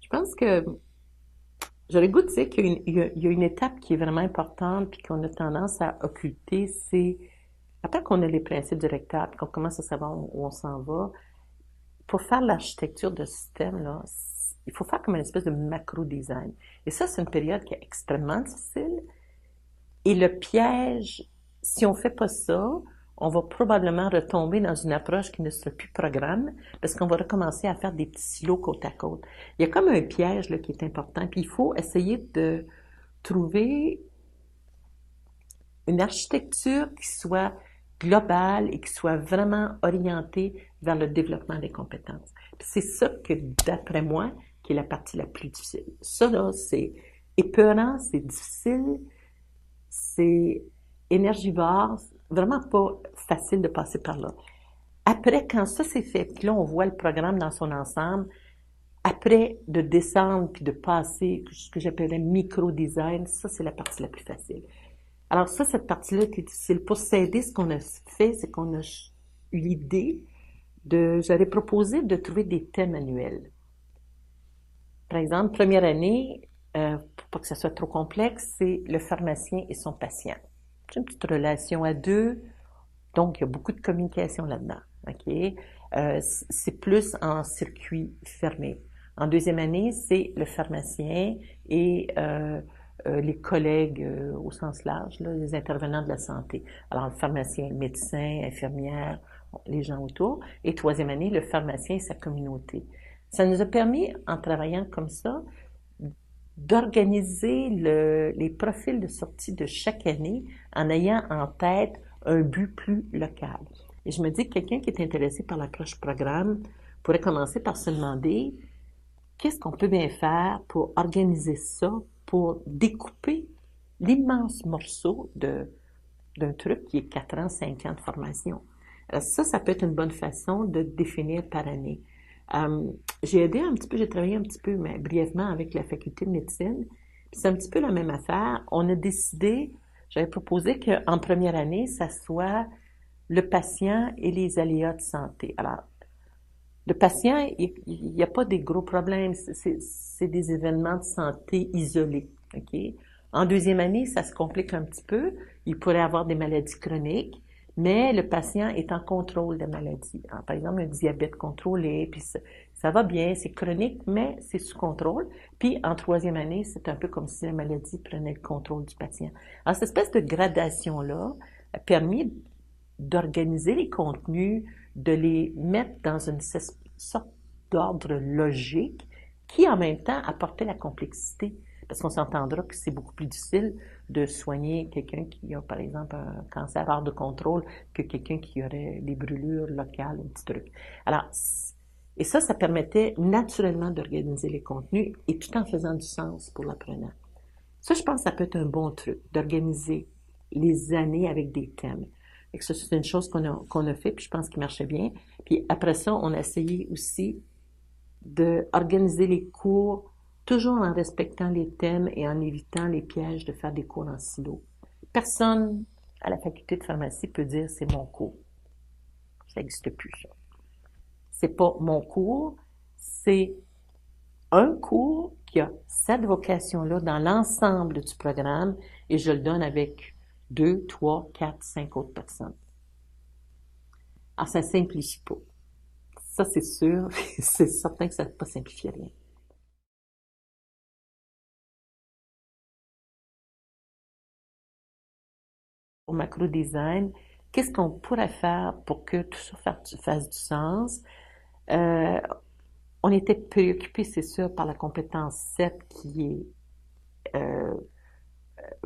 Je pense que j'aurais le goût de dire qu'il y a une étape qui est vraiment importante puis qu'on a tendance à occulter, c'est après qu'on a les principes directeurs puis qu'on commence à savoir où on s'en va, pour faire l'architecture de système, là, il faut faire comme une espèce de macro-design. Et ça, c'est une période qui est extrêmement difficile. Et le piège, si on fait pas ça, on va probablement retomber dans une approche qui ne sera plus programme, parce qu'on va recommencer à faire des petits silos côte à côte. Il y a comme un piège là, qui est important, puis il faut essayer de trouver une architecture qui soit globale et qui soit vraiment orientée vers le développement des compétences. Puis c'est ça que, d'après moi, qui est la partie la plus difficile. Ça, là, c'est épeurant, c'est difficile, c'est énergivore, vraiment pas facile de passer par là. Après, quand ça c'est fait, puis là, on voit le programme dans son ensemble, après de descendre puis de passer, ce que j'appellerais micro-design, ça, c'est la partie la plus facile. Alors ça, cette partie-là qui est difficile. Pour s'aider, ce qu'on a fait, c'est qu'on a eu l'idée j'avais proposé de trouver des thèmes annuels. Par exemple, première année, pour pas que ça soit trop complexe, c'est le pharmacien et son patient. C'est une petite relation à deux, donc il y a beaucoup de communication là-dedans. OK? C'est plus en circuit fermé. En deuxième année, c'est le pharmacien et les collègues au sens large, là, les intervenants de la santé. Alors, le pharmacien, médecin, infirmière, les gens autour. Et troisième année, le pharmacien et sa communauté. Ça nous a permis, en travaillant comme ça, d'organiser les profils de sortie de chaque année en ayant en tête un but plus local. Et je me dis que quelqu'un qui est intéressé par l'approche programme pourrait commencer par se demander qu'est-ce qu'on peut bien faire pour organiser ça, pour découper l'immense morceau d'un truc qui est 4 ans, 5 ans de formation. Alors ça peut être une bonne façon de définir par année. J'ai aidé un petit peu, j'ai travaillé un petit peu, mais brièvement, avec la faculté de médecine. Puis c'est un petit peu la même affaire. On a décidé, j'avais proposé qu'en première année, ça soit le patient et les aléas de santé. Alors, le patient, il n'y a pas des gros problèmes, c'est des événements de santé isolés. OK? En deuxième année, ça se complique un petit peu. Il pourrait avoir des maladies chroniques, mais le patient est en contrôle de maladie. Alors, par exemple, un diabète contrôlé, puis ça va bien, c'est chronique, mais c'est sous contrôle. Puis en troisième année, c'est un peu comme si la maladie prenait le contrôle du patient. Alors, cette espèce de gradation-là a permis d'organiser les contenus, de les mettre dans une sorte d'ordre logique qui, en même temps, apportait la complexité. Parce qu'on s'entendra que c'est beaucoup plus difficile de soigner quelqu'un qui a, par exemple, un cancer hors de contrôle que quelqu'un qui aurait des brûlures locales, un petit truc. Alors, et ça permettait naturellement d'organiser les contenus et tout en faisant du sens pour l'apprenant. Ça, je pense que ça peut être un bon truc, d'organiser les années avec des thèmes. Et que ça, c'est une chose qu'on a fait, puis je pense qu'il marchait bien. Puis après ça, on a essayé aussi d'organiser les cours toujours en respectant les thèmes et en évitant les pièges de faire des cours en silo. Personne à la faculté de pharmacie peut dire c'est mon cours. Ça n'existe plus, ça. C'est pas mon cours, c'est un cours qui a cette vocation-là dans l'ensemble du programme et je le donne avec 2, 3, 4, 5 autres personnes. Alors, ça simplifie pas. Ça, c'est sûr. C'est certain que ça ne va pas simplifier rien. Au macro design, qu'est-ce qu'on pourrait faire pour que tout ça fasse du sens? Euh, on était préoccupé, c'est sûr, par la compétence 7 qui est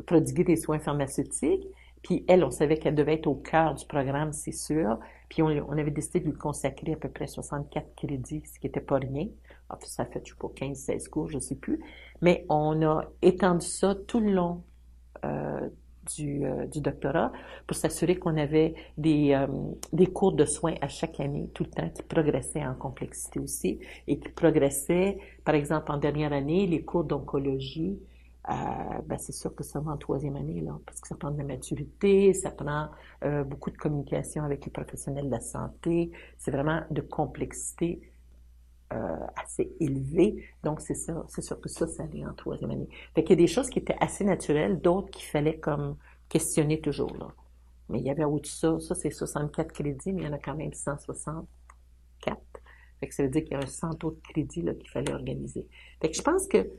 prodiguer des soins pharmaceutiques. Puis elle, on savait qu'elle devait être au cœur du programme, c'est sûr. Puis on avait décidé de lui consacrer à peu près 64 crédits, ce qui n'était pas rien. Alors, ça fait, je sais pas, 15-16 cours, je sais plus. Mais on a étendu ça tout le long euh, du doctorat pour s'assurer qu'on avait des cours de soins à chaque année, tout le temps, qui progressaient en complexité aussi et qui progressaient, par exemple, en dernière année, les cours d'oncologie, ben c'est sûr que ça va en troisième année, là, parce que ça prend de la maturité, ça prend beaucoup de communication avec les professionnels de la santé, c'est vraiment de complexité assez élevé. Donc, c'est sûr que ça allait en troisième année. Fait qu'il y a des choses qui étaient assez naturelles, d'autres qu'il fallait comme questionner toujours, là. Mais il y avait au-dessus de ça c'est 64 crédits, mais il y en a quand même 164. Fait que ça veut dire qu'il y a un 100 autres crédits, là, qu'il fallait organiser. Fait que je pense que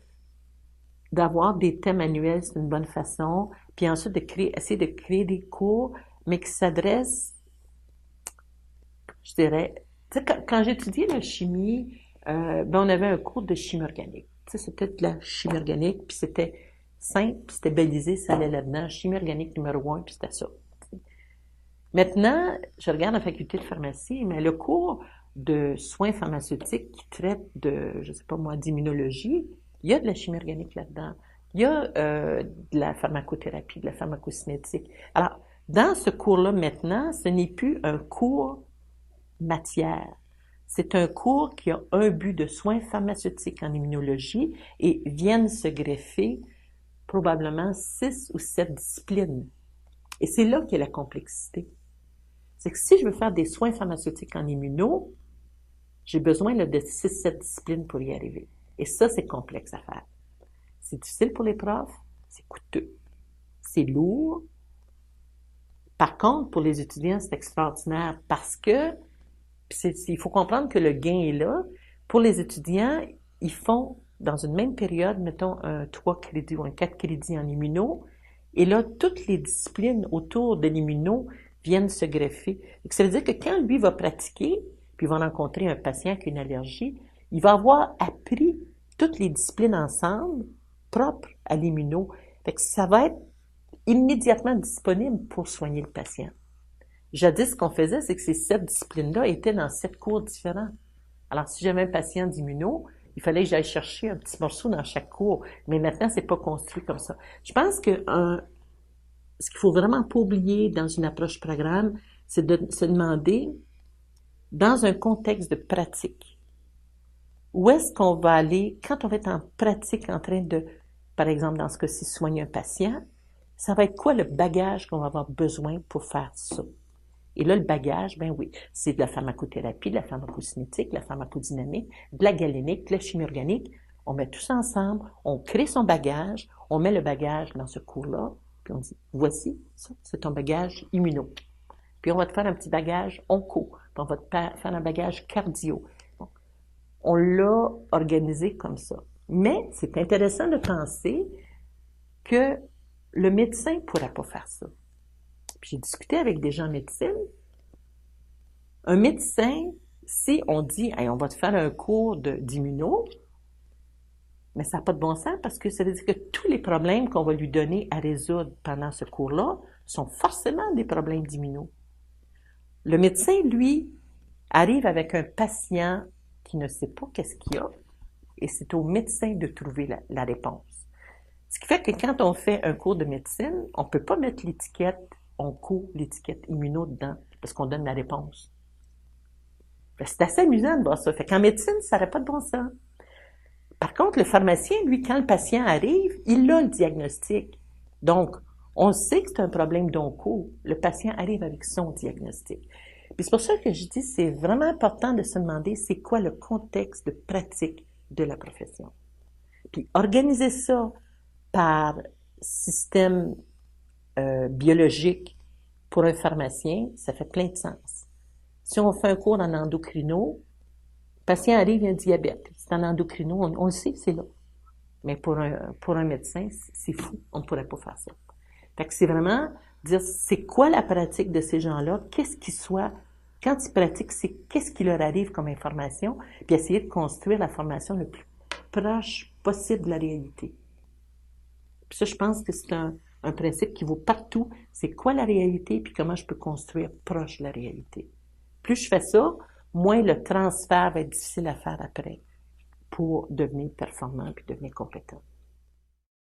d'avoir des thèmes annuels, c'est une bonne façon. Puis ensuite, essayer de créer des cours, mais qui s'adressent, je dirais, tu sais, quand j'étudiais la chimie, on avait un cours de chimie organique. Tu sais, c'était de la chimie organique, puis c'était simple, puis c'était balisé, ça allait là-dedans. Chimie organique numéro 1, puis c'était ça. Maintenant, je regarde la faculté de pharmacie, mais le cours de soins pharmaceutiques qui traite de, je sais pas moi, d'immunologie, il y a de la chimie organique là-dedans. Il y a de la pharmacothérapie, de la pharmacocinétique. Alors, dans ce cours-là maintenant, ce n'est plus un cours matière. C'est un cours qui a un but de soins pharmaceutiques en immunologie et viennent se greffer probablement 6 ou 7 disciplines. Et c'est là qu'est la complexité. C'est que si je veux faire des soins pharmaceutiques en immuno, j'ai besoin là, de 6-7 disciplines pour y arriver. Et ça, c'est complexe à faire. C'est difficile pour les profs, c'est coûteux, c'est lourd. Par contre, pour les étudiants, c'est extraordinaire parce que il faut comprendre que le gain est là. Pour les étudiants, ils font, dans une même période, mettons un 3 crédits ou un 4 crédits en immuno, et là, toutes les disciplines autour de l'immuno viennent se greffer. Donc, ça veut dire que quand lui va pratiquer, puis il va rencontrer un patient qui a une allergie, il va avoir appris toutes les disciplines ensemble, propres à l'immuno. Fait que ça va être immédiatement disponible pour soigner le patient. Jadis, ce qu'on faisait, c'est que ces 7 disciplines-là étaient dans 7 cours différents. Alors, si j'avais un patient d'immuno, il fallait que j'aille chercher un petit morceau dans chaque cours. Mais maintenant, c'est pas construit comme ça. Je pense que ce qu'il faut vraiment pas oublier dans une approche programme, c'est de se demander, dans un contexte de pratique, où est-ce qu'on va aller quand on va être en pratique en train de, par exemple, dans ce cas-ci, soigner un patient, ça va être quoi le bagage qu'on va avoir besoin pour faire ça? Et là, le bagage, ben oui, c'est de la pharmacothérapie, de la pharmacocinétique, de la pharmacodynamique, de la galénique, de la chimie organique. On met tout ça ensemble, on crée son bagage, on met le bagage dans ce cours-là, puis on dit, voici, ça, c'est ton bagage immuno. Puis on va te faire un petit bagage onco, puis on va te faire un bagage cardio. Bon. On l'a organisé comme ça. Mais c'est intéressant de penser que le médecin ne pourra pas faire ça. Puis j'ai discuté avec des gens en médecine. Un médecin, si on dit, hey, on va te faire un cours d'immuno, mais ça n'a pas de bon sens parce que ça veut dire que tous les problèmes qu'on va lui donner à résoudre pendant ce cours-là sont forcément des problèmes d'immuno. Le médecin, lui, arrive avec un patient qui ne sait pas qu'est-ce qu'il a et c'est au médecin de trouver la réponse. Ce qui fait que quand on fait un cours de médecine, on ne peut pas mettre l'étiquette onco, l'étiquette immuno dedans, parce qu'on donne la réponse. C'est assez amusant de voir ça. Fait qu'en médecine, ça n'aurait pas de bon sens. Par contre, le pharmacien, lui, quand le patient arrive, il a le diagnostic. Donc, on sait que c'est un problème d'onco. Le patient arrive avec son diagnostic. Puis c'est pour ça que je dis, c'est vraiment important de se demander c'est quoi le contexte de pratique de la profession. Puis organiser ça par système biologique pour un pharmacien, ça fait plein de sens. Si on fait un cours en endocrino, le patient arrive, il a un diabète. C'est en endocrino, on le sait, c'est là. Mais pour un médecin, c'est fou, on ne pourrait pas faire ça. Fait que c'est vraiment dire, c'est quoi la pratique de ces gens-là, qu'est-ce qu'ils soient, quand ils pratiquent, c'est qu'est-ce qui leur arrive comme information, puis essayer de construire la formation le plus proche possible de la réalité. Puis ça, je pense que c'est un principe qui vaut partout. C'est quoi la réalité, puis comment je peux construire proche de la réalité. Plus je fais ça, moins le transfert va être difficile à faire après pour devenir performant puis devenir compétent.